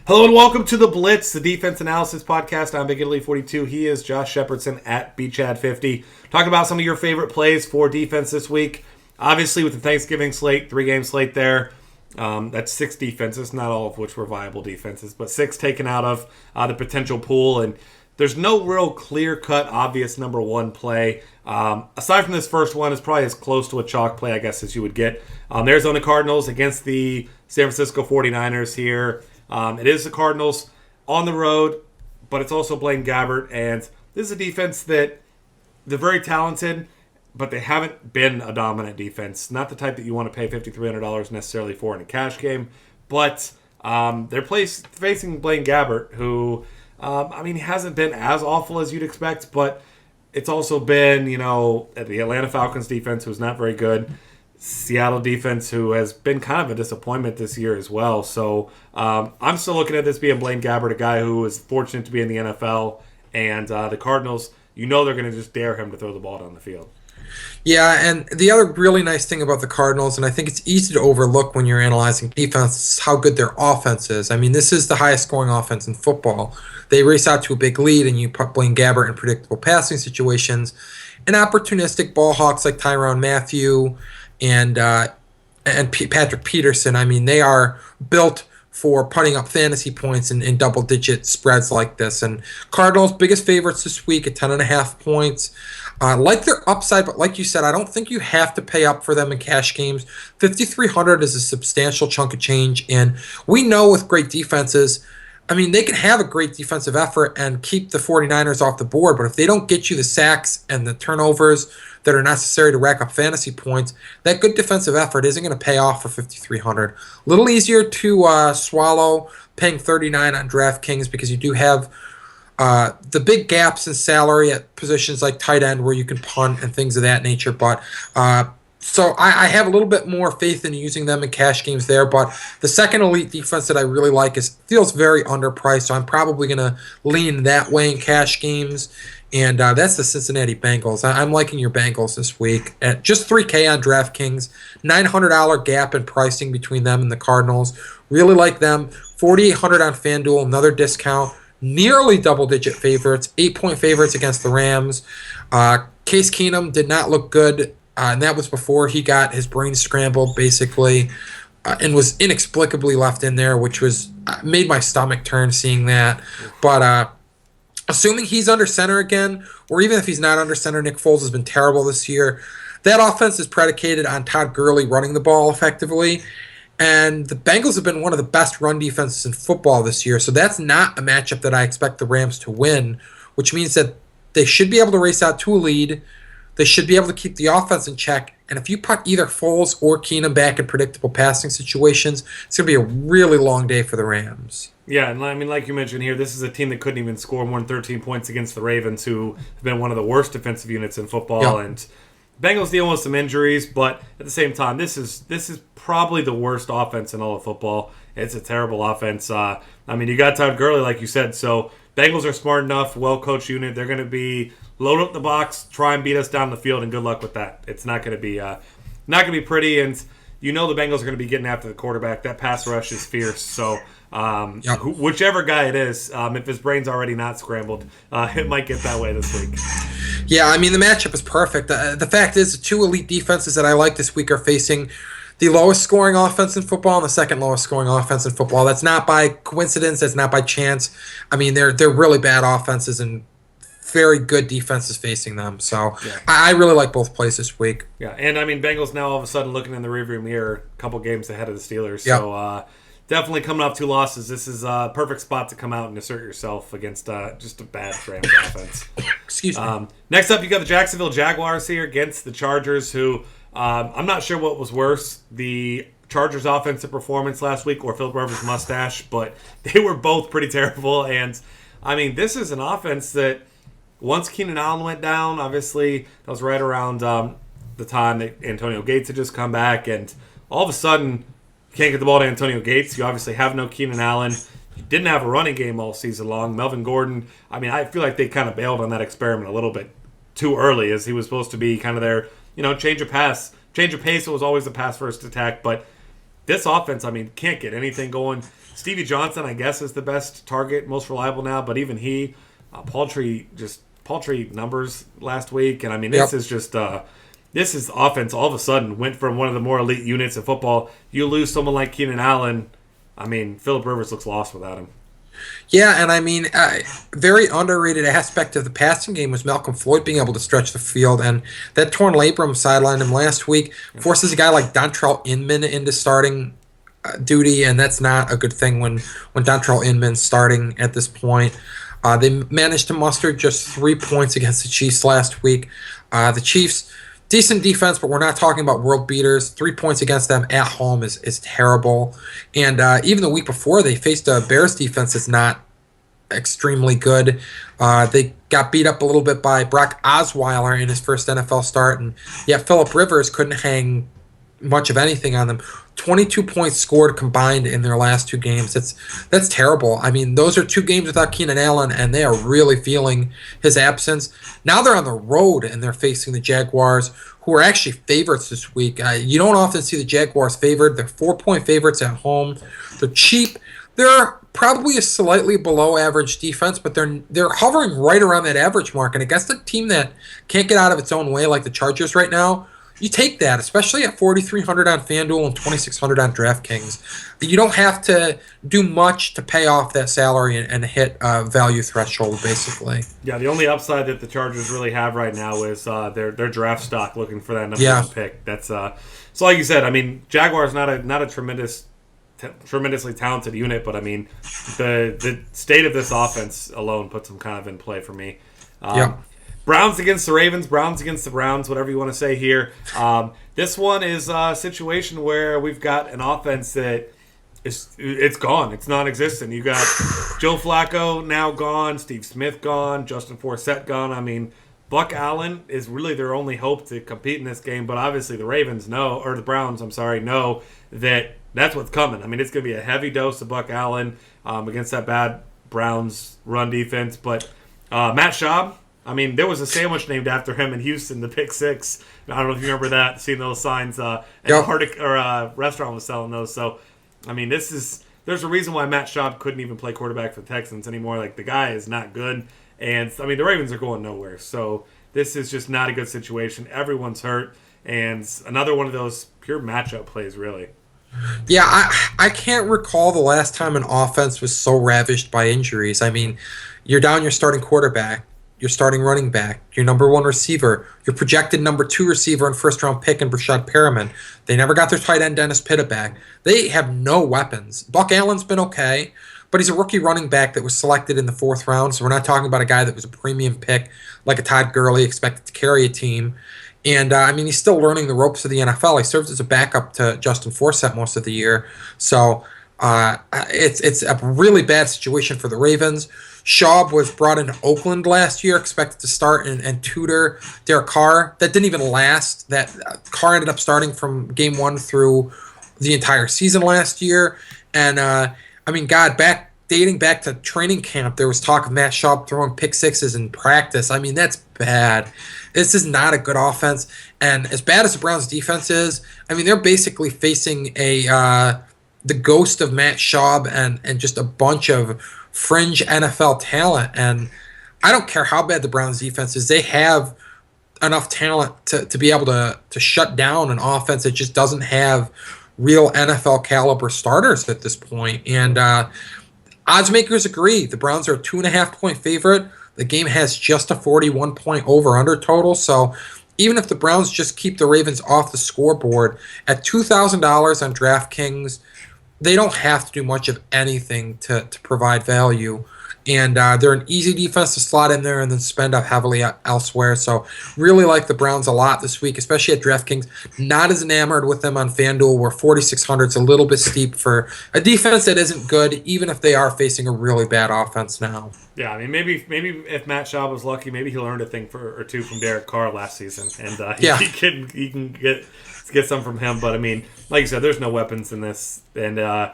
Hello and welcome to The Blitz, the defense analysis podcast. I'm Big Italy 42. He is Josh Shepardson at BChad50. Talking about some of your favorite plays for defense this week. Obviously, with the Thanksgiving slate, 3-game slate there, that's 6 defenses, not all of which were viable defenses, but 6 taken out of the potential pool. And there's no real clear-cut, obvious number one play. Aside from this first one, it's probably as close to a chalk play, I guess, as you would get. Arizona Cardinals against the San Francisco 49ers here. It is the Cardinals on the road, but it's also Blaine Gabbert, and this is a defense that they're very talented, but they haven't been a dominant defense. Not the type that you want to pay $5,300 necessarily for in a cash game, but they're facing Blaine Gabbert, who, he hasn't been as awful as you'd expect, but it's also been, the Atlanta Falcons defense, who's not very good. Seattle defense, who has been kind of a disappointment this year as well. So I'm still looking at this being Blaine Gabbert, a guy who is fortunate to be in the NFL. And the Cardinals, they're going to just dare him to throw the ball down the field. Yeah, and the other really nice thing about the Cardinals, and I think it's easy to overlook when you're analyzing defense, is how good their offense is. I mean, this is the highest scoring offense in football. They race out to a big lead, and you put Blaine Gabbert in predictable passing situations. And opportunistic ball hawks like Tyrann Mathieu and Patrick Peterson, they are built for putting up fantasy points in double-digit spreads like this. And Cardinals, biggest favorites this week at 10.5 points. Like their upside, but like you said, I don't think you have to pay up for them in cash games. 5,300 is a substantial chunk of change, and we know with great defenses, they can have a great defensive effort and keep the 49ers off the board, but if they don't get you the sacks and the turnovers that are necessary to rack up fantasy points, that good defensive effort isn't going to pay off for 5,300. A little easier to swallow paying 39 on DraftKings because you do have the big gaps in salary at positions like tight end where you can punt and things of that nature, but so I have a little bit more faith in using them in cash games there, but the second elite defense that I really like feels very underpriced, so I'm probably going to lean that way in cash games, and that's the Cincinnati Bengals. I'm liking your Bengals this week at just $3K on DraftKings, $900 gap in pricing between them and the Cardinals. Really like them. $4,800 on FanDuel, another discount. Nearly double-digit favorites, 8-point favorites against the Rams. Case Keenum did not look good. And that was before he got his brain scrambled, basically, and was inexplicably left in there, which was made my stomach turn seeing that. But assuming he's under center again, or even if he's not under center, Nick Foles has been terrible this year. That offense is predicated on Todd Gurley running the ball effectively. And the Bengals have been one of the best run defenses in football this year. So that's not a matchup that I expect the Rams to win, which means that they should be able to race out to a lead. They should be able to keep the offense in check. And if you put either Foles or Keenum back in predictable passing situations, it's going to be a really long day for the Rams. Yeah, and like you mentioned here, this is a team that couldn't even score more than 13 points against the Ravens, who have been one of the worst defensive units in football. Yep. And Bengals dealing with some injuries, but at the same time, this is probably the worst offense in all of football. It's a terrible offense. You got Todd Gurley, like you said, so Bengals are smart enough, well-coached unit. They're going to be load up the box, try and beat us down the field, and good luck with that. It's not going to be pretty, and the Bengals are going to be getting after the quarterback. That pass rush is fierce. So whichever guy it is, if his brain's already not scrambled, it might get that way this week. Yeah, the matchup is perfect. The fact is, the two elite defenses that I like this week are facing the lowest scoring offense in football and the second lowest scoring offense in football. That's not by coincidence. That's not by chance. They're really bad offenses and very good defenses facing them. So yeah. I really like both plays this week. Yeah, and Bengals now all of a sudden looking in the rearview mirror, a couple games ahead of the Steelers. Yep. So definitely coming off 2 losses. This is a perfect spot to come out and assert yourself against just a bad Rams offense. Excuse me. Next up, you got the Jacksonville Jaguars here against the Chargers, who I'm not sure what was worse, the Chargers' offensive performance last week or Philip Rivers' mustache, but they were both pretty terrible. And, this is an offense that once Keenan Allen went down, obviously, that was right around the time that Antonio Gates had just come back, and all of a sudden, you can't get the ball to Antonio Gates. You obviously have no Keenan Allen. You didn't have a running game all season long. Melvin Gordon, I feel like they kind of bailed on that experiment a little bit too early, as he was supposed to be kind of their, change of pace. It was always a pass-first attack, but this offense, I mean, can't get anything going. Stevie Johnson, I guess, is the best target, most reliable now, but even he, paltry numbers last week. And I mean, this is just this is offense all of a sudden went from one of the more elite units of football. You lose someone like Keenan Allen. I mean, Phillip Rivers looks lost without him. Yeah, and I mean, very underrated aspect of the passing game was Malcolm Floyd being able to stretch the field, and that torn labrum sidelined him last week, forces a guy like Dontrell Inman into starting duty, and that's not a good thing when Dontrell Inman's starting at this point. They managed to muster just 3 points against the Chiefs last week. The Chiefs, decent defense, but we're not talking about world beaters. 3 points against them at home is terrible. And even the week before, they faced a Bears defense that's not extremely good. They got beat up a little bit by Brock Osweiler in his first NFL start, and yet Phillip Rivers couldn't hang much of anything on them. 22 points scored combined in their last 2 games. That's terrible. I mean, those are 2 games without Keenan Allen, and they are really feeling his absence. Now they're on the road, and they're facing the Jaguars, who are actually favorites this week. You don't often see the Jaguars favored. They're 4-point favorites at home. They're cheap. They're probably a slightly below average defense, but they're hovering right around that average mark. And against a team that can't get out of its own way like the Chargers right now, you take that, especially at $4,300 on FanDuel and $2,600 on DraftKings. You don't have to do much to pay off that salary and hit a value threshold, basically. Yeah, the only upside that the Chargers really have right now is their draft stock, looking for that number 1 pick. That's so like you said. I mean, Jaguars not a tremendously talented unit, but I mean, the state of this offense alone puts them kind of in play for me. Browns against the Ravens, Browns against the Browns, whatever you want to say here. This one is a situation where we've got an offense that it's gone. It's non-existent. You got Joe Flacco now gone, Steve Smith gone, Justin Forsett gone. I mean, Buck Allen is really their only hope to compete in this game, but obviously the Browns, know that that's what's coming. I mean, it's going to be a heavy dose of Buck Allen against that bad Browns run defense, but Matt Schaub, I mean, there was a sandwich named after him in Houston, the Pick Six. I don't know if you remember that, seeing those signs. And a restaurant was selling those. So, I mean, there's a reason why Matt Schaub couldn't even play quarterback for the Texans anymore. Like, the guy is not good. And, I mean, the Ravens are going nowhere. So, this is just not a good situation. Everyone's hurt. And another one of those pure matchup plays, really. Yeah, I can't recall the last time an offense was so ravished by injuries. I mean, you're down your starting quarterback, your starting running back, your number 1 receiver, your projected number 2 receiver and first-round pick in Brashad Perriman. They never got their tight end Dennis Pitta back. They have no weapons. Buck Allen's been okay, but he's a rookie running back that was selected in the 4th round, so we're not talking about a guy that was a premium pick like a Todd Gurley expected to carry a team. And, I mean, he's still learning the ropes of the NFL. He served as a backup to Justin Forsett most of the year. So it's a really bad situation for the Ravens. Schaub was brought into Oakland last year, expected to start and tutor Derek Carr. That didn't even last. That Carr ended up starting from game 1 through the entire season last year. And, I mean, dating back to training camp, there was talk of Matt Schaub throwing pick sixes in practice. I mean, that's bad. This is not a good offense. And as bad as the Browns' defense is, I mean, they're basically facing the ghost of Matt Schaub and just a bunch of fringe NFL talent. And I don't care how bad the Browns' defense is. They have enough talent to be able to shut down an offense that just doesn't have real NFL caliber starters at this point. And odds makers agree. The Browns are a 2.5-point favorite. The game has just a 41-point over-under total. So even if the Browns just keep the Ravens off the scoreboard at $2,000 on DraftKings, they don't have to do much of anything to provide value. And they're an easy defense to slot in there and then spend up heavily elsewhere. So really like the Browns a lot this week, especially at DraftKings. Not as enamored with them on FanDuel, where 4,600 is a little bit steep for a defense that isn't good, even if they are facing a really bad offense now. Yeah, I mean, maybe if Matt Schaub was lucky, maybe he learned a thing or two from Derek Carr last season, and he can get some from him. But I mean, like you said, there's no weapons in this, and I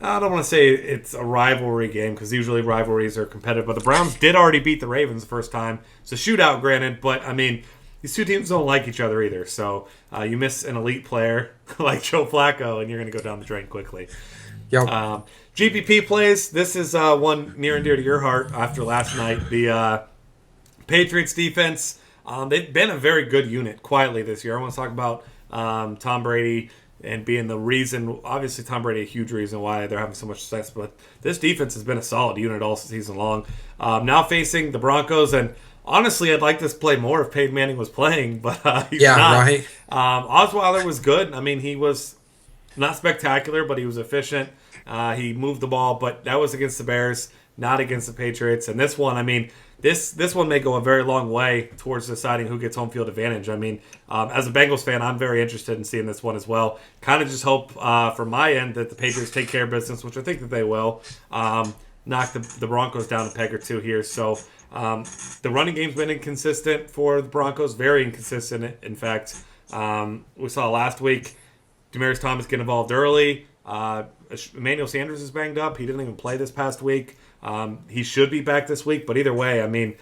don't want to say it's a rivalry game because usually rivalries are competitive, but the Browns did already beat the Ravens the first time. It's a shootout, granted, but I mean, these two teams don't like each other either. So you miss an elite player like Joe Flacco, and you're going to go down the drain quickly. Yep. GPP plays. This is one near and dear to your heart after last night. The Patriots defense, they've been a very good unit quietly this year. I want to talk about Tom Brady and being the reason. Obviously, Tom Brady, a huge reason why they're having so much success. But this defense has been a solid unit all season long. Now facing the Broncos, and honestly, I'd like this play more if Peyton Manning was playing, but he's not. Right. Osweiler was good. I mean, he was not spectacular, but he was efficient. He moved the ball, but that was against the Bears, not against the Patriots. And this one, I mean, this one may go a very long way towards deciding who gets home field advantage. I mean, as a Bengals fan, I'm very interested in seeing this one as well. Kind of just hope from my end that the Patriots take care of business, which I think that they will. Knock the Broncos down a peg or two here. So the running game's been inconsistent for the Broncos, very inconsistent. In fact, we saw last week Demaryius Thomas get involved early. Emmanuel Sanders is banged up. He didn't even play this past week. He should be back this week, but either way, I mean,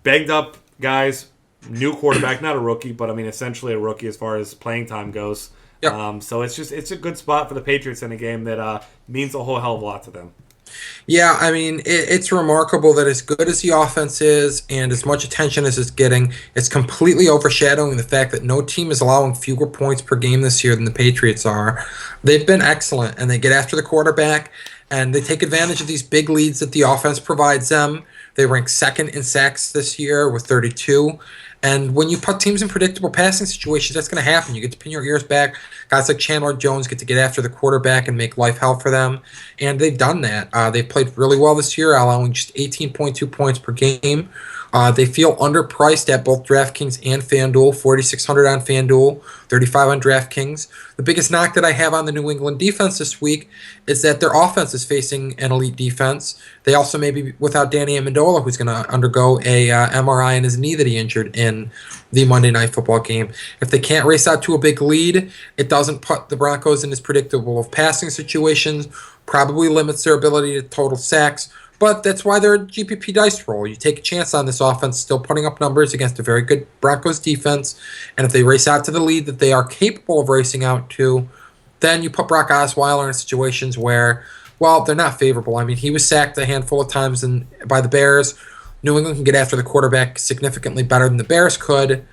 banged up guys, new quarterback, not a rookie, but I mean, essentially a rookie as far as playing time goes. Yep. So it's a good spot for the Patriots in a game that means a whole hell of a lot to them. Yeah, I mean, it's remarkable that as good as the offense is and as much attention as it's getting, it's completely overshadowing the fact that no team is allowing fewer points per game this year than the Patriots are. They've been excellent, and they get after the quarterback, and they take advantage of these big leads that the offense provides them. They rank second in sacks this year with 32. And when you put teams in predictable passing situations, that's going to happen. You get to pin your ears back. Guys like Chandler Jones get to get after the quarterback and make life hell for them. And they've done that. They've played really well this year, allowing just 18.2 points per game. They feel underpriced at both DraftKings and FanDuel, $4,600 on FanDuel, $35 on DraftKings. The biggest knock that I have on the New England defense this week is that their offense is facing an elite defense. They also may be without Danny Amendola, who's going to undergo a MRI in his knee that he injured in the Monday Night Football game. If they can't race out to a big lead, it doesn't put the Broncos in as predictable of passing situations, probably limits their ability to total sacks. But that's why they're a GPP dice roll. You take a chance on this offense still putting up numbers against a very good Broncos defense. And if they race out to the lead that they are capable of racing out to, then you put Brock Osweiler in situations where, well, they're not favorable. I mean, he was sacked a handful of times by the Bears. New England can get after the quarterback significantly better than the Bears could.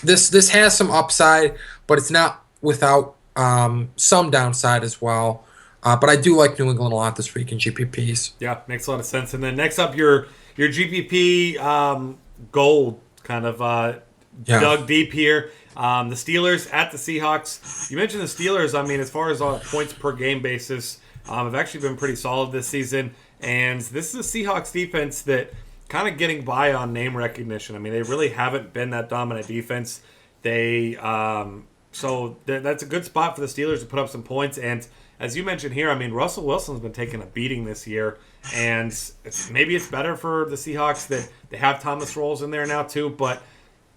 This has some upside, but it's not without some downside as well. But I do like New England a lot this week in GPPs. Yeah, makes a lot of sense. And then next up, your GPP gold kind of dug deep here. The Steelers at the Seahawks. You mentioned the Steelers. I mean, as far as on a points per game basis, have actually been pretty solid this season. And this is a Seahawks defense that kind of getting by on name recognition. I mean, they really haven't been that dominant defense. So that's a good spot for the Steelers to put up some points. And as you mentioned here, I mean, Russell Wilson's been taking a beating this year, and maybe it's better for the Seahawks that they have Thomas Rawls in there now too. But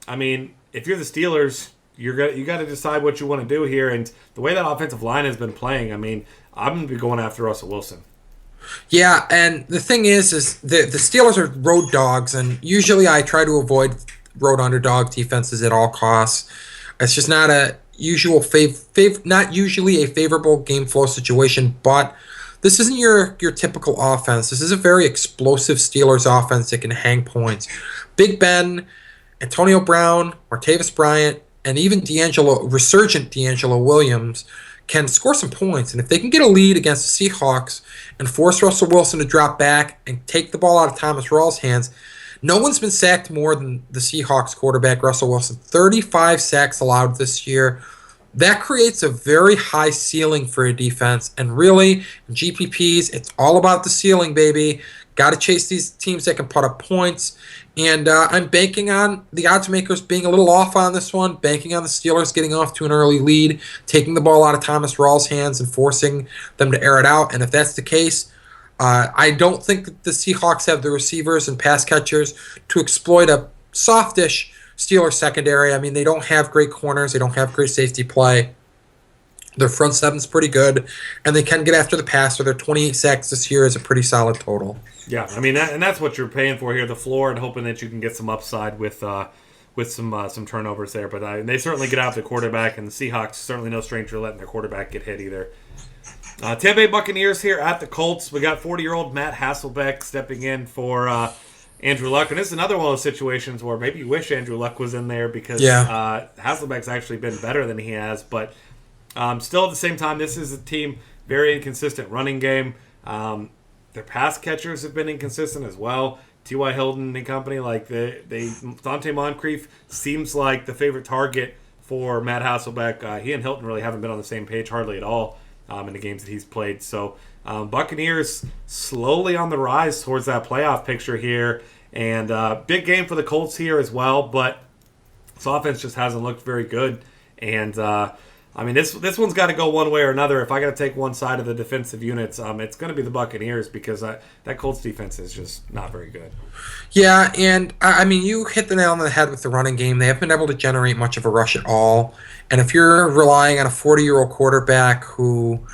I mean, if you're the Steelers, you got to decide what you want to do here. And the way that offensive line has been playing, I mean, I'm going to be going after Russell Wilson. Yeah, and the thing is the Steelers are road dogs, and usually I try to avoid road underdog defenses at all costs. It's just not a not usually a favorable game flow situation, but this isn't your typical offense. This is a very explosive Steelers offense that can hang points. Big Ben, Antonio Brown, Martavis Bryant, and even resurgent D'Angelo Williams can score some points. And if they can get a lead against the Seahawks and force Russell Wilson to drop back and take the ball out of Thomas Rawls' hands, no one's been sacked more than the Seahawks quarterback, Russell Wilson. 35 sacks allowed this year. That creates a very high ceiling for a defense. And really, in GPPs, it's all about the ceiling, baby. Got to chase these teams that can put up points. And I'm banking on the odds makers being a little off on this one, banking on the Steelers getting off to an early lead, taking the ball out of Thomas Rawls' hands and forcing them to air it out. And if that's the case, I don't think that the Seahawks have the receivers and pass catchers to exploit a softish Steelers secondary. I mean, they don't have great corners. They don't have great safety play. Their front seven's pretty good, and they can get after the passer. Their 28 sacks this year is a pretty solid total. Yeah, I mean, and that's what you're paying for here, the floor, and hoping that you can get some upside with with some turnovers there. But they certainly get out the quarterback, and the Seahawks certainly no stranger to letting their quarterback get hit either. Tampa Bay Buccaneers here at the Colts. We got 40-year-old Matt Hasselbeck stepping in for Andrew Luck. And this is another one of those situations where maybe you wish Andrew Luck was in there because Hasselbeck's actually been better than he has. But still at the same time, this is a team very inconsistent running game. Their pass catchers have been inconsistent as well. T.Y. Hilton and company, Dante Moncrief seems like the favorite target for Matt Hasselbeck. He and Hilton really haven't been on the same page hardly at all in the games that he's played. So Buccaneers slowly on the rise towards that playoff picture here. And big game for the Colts here as well. But this offense just hasn't looked very good. And this one's got to go one way or another. If I got to take one side of the defensive units, it's going to be the Buccaneers because that Colts defense is just not very good. Yeah, and you hit the nail on the head with the running game. They haven't been able to generate much of a rush at all. And if you're relying on a 40-year-old quarterback who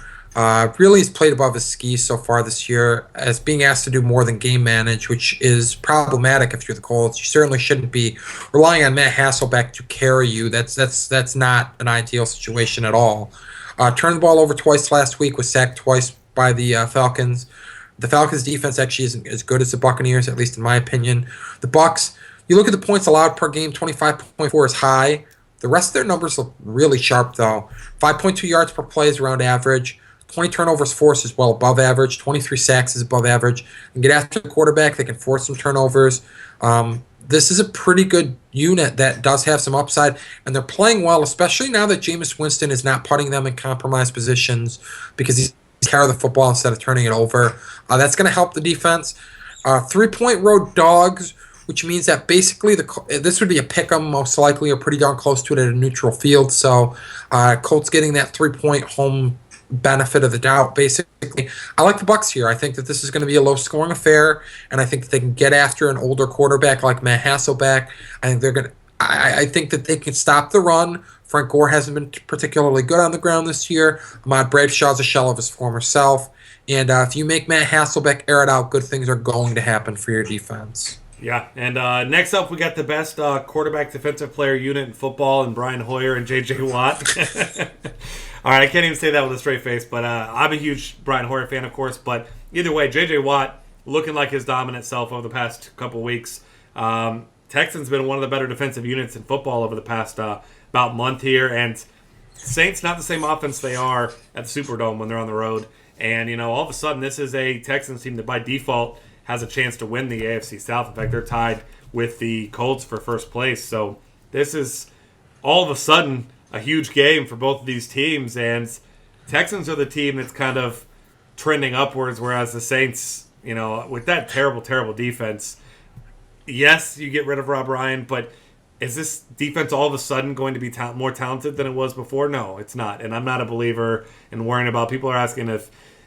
really has played above his skis so far this year, as being asked to do more than game manage, which is problematic if you're the Colts. You certainly shouldn't be relying on Matt Hasselbeck to carry you. That's not an ideal situation at all. Turned the ball over twice last week, was sacked twice by the Falcons. The Falcons' defense actually isn't as good as the Buccaneers, at least in my opinion. The Bucs, you look at the points allowed per game, 25.4 is high. The rest of their numbers look really sharp, though. 5.2 yards per play is around average. 20 turnovers forced is well above average. 23 sacks is above average. And get after the quarterback, they can force some turnovers. This is a pretty good unit that does have some upside, and they're playing well, especially now that Jameis Winston is not putting them in compromised positions because he's carrying the football instead of turning it over. That's going to help the defense. 3-point road dogs, which means that basically this would be a pick-em most likely, or pretty darn close to it at a neutral field. So Colts getting that 3-point home benefit of the doubt, basically. I like the Bucs here. I think that this is going to be a low-scoring affair, and I think that they can get after an older quarterback like Matt Hasselbeck. I think that they can stop the run. Frank Gore hasn't been particularly good on the ground this year. Ahmad Bradshaw's a shell of his former self. And if you make Matt Hasselbeck air it out, good things are going to happen for your defense. Yeah, and next up we got the best quarterback defensive player unit in football, and Brian Hoyer and J.J. Watt. All right, I can't even say that with a straight face, but I'm a huge Brian Hoyer fan, of course. But either way, J.J. Watt looking like his dominant self over the past couple weeks. Texans been one of the better defensive units in football over the past about month here, and Saints not the same offense they are at the Superdome when they're on the road. And, all of a sudden, this is a Texans team that by default has a chance to win the AFC South. In fact, they're tied with the Colts for first place. So this is all of a sudden a huge game for both of these teams. And Texans are the team that's kind of trending upwards, whereas the Saints, with that terrible, terrible defense, yes, you get rid of Rob Ryan, but is this defense all of a sudden going to be more talented than it was before? No, it's not. And I'm not a believer in worrying about, people are asking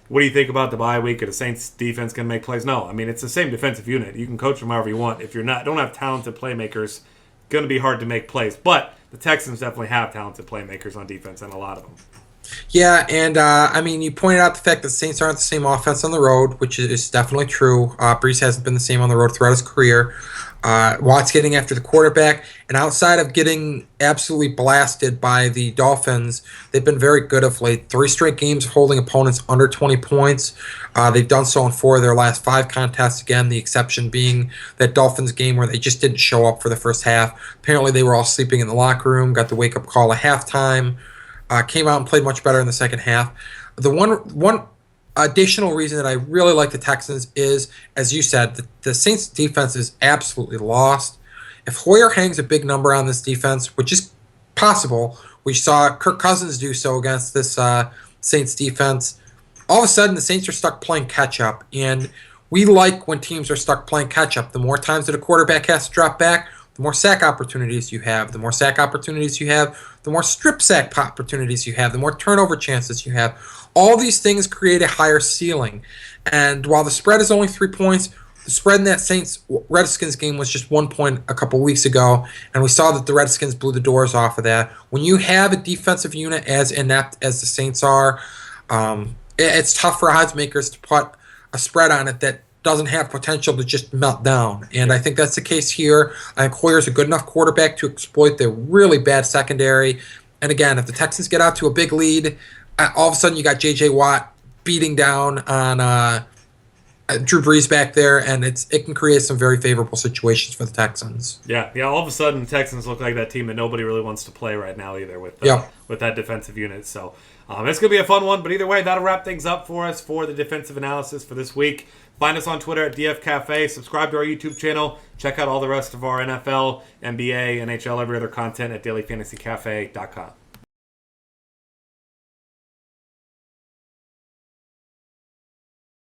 what do you think about the bye week? Are the Saints defense going to make plays? No. It's the same defensive unit. You can coach them however you want. If don't have talented playmakers, going to be hard to make plays. But the Texans definitely have talented playmakers on defense, and a lot of them. Yeah, and you pointed out the fact that the Saints aren't the same offense on the road, which is definitely true. Brees hasn't been the same on the road throughout his career. Watt's getting after the quarterback, and outside of getting absolutely blasted by the Dolphins, they've been very good of late. 3 straight games of holding opponents under 20 points. They've done so in 4 of their last 5 contests, again, the exception being that Dolphins game where they just didn't show up for the first half. Apparently they were all sleeping in the locker room, got the wake-up call at halftime, came out and played much better in the second half. The one additional reason that I really like the Texans is, as you said, the Saints defense is absolutely lost. If Hoyer hangs a big number on this defense, which is possible, we saw Kirk Cousins do so against this Saints defense, all of a sudden the Saints are stuck playing catch-up. And we like when teams are stuck playing catch-up. The more times that a quarterback has to drop back, the more sack opportunities you have. The more sack opportunities you have, the more strip sack opportunities you have, the more turnover chances you have. All these things create a higher ceiling. And while the spread is only 3 points, the spread in that Saints-Redskins game was just 1 point a couple weeks ago, and we saw that the Redskins blew the doors off of that. When you have a defensive unit as inept as the Saints are, it's tough for odds makers to put a spread on it that doesn't have potential to just melt down. And I think that's the case here. I think Hoyer's a good enough quarterback to exploit their really bad secondary. And again, if the Texans get out to a big lead, all of a sudden you got J.J. Watt beating down on Drew Brees back there, and it can create some very favorable situations for the Texans. Yeah. All of a sudden, Texans look like that team that nobody really wants to play right now either with that defensive unit. So it's going to be a fun one. But either way, that'll wrap things up for us for the defensive analysis for this week. Find us on Twitter at DF Cafe. Subscribe to our YouTube channel. Check out all the rest of our NFL, NBA, NHL, every other content at dailyfantasycafe.com.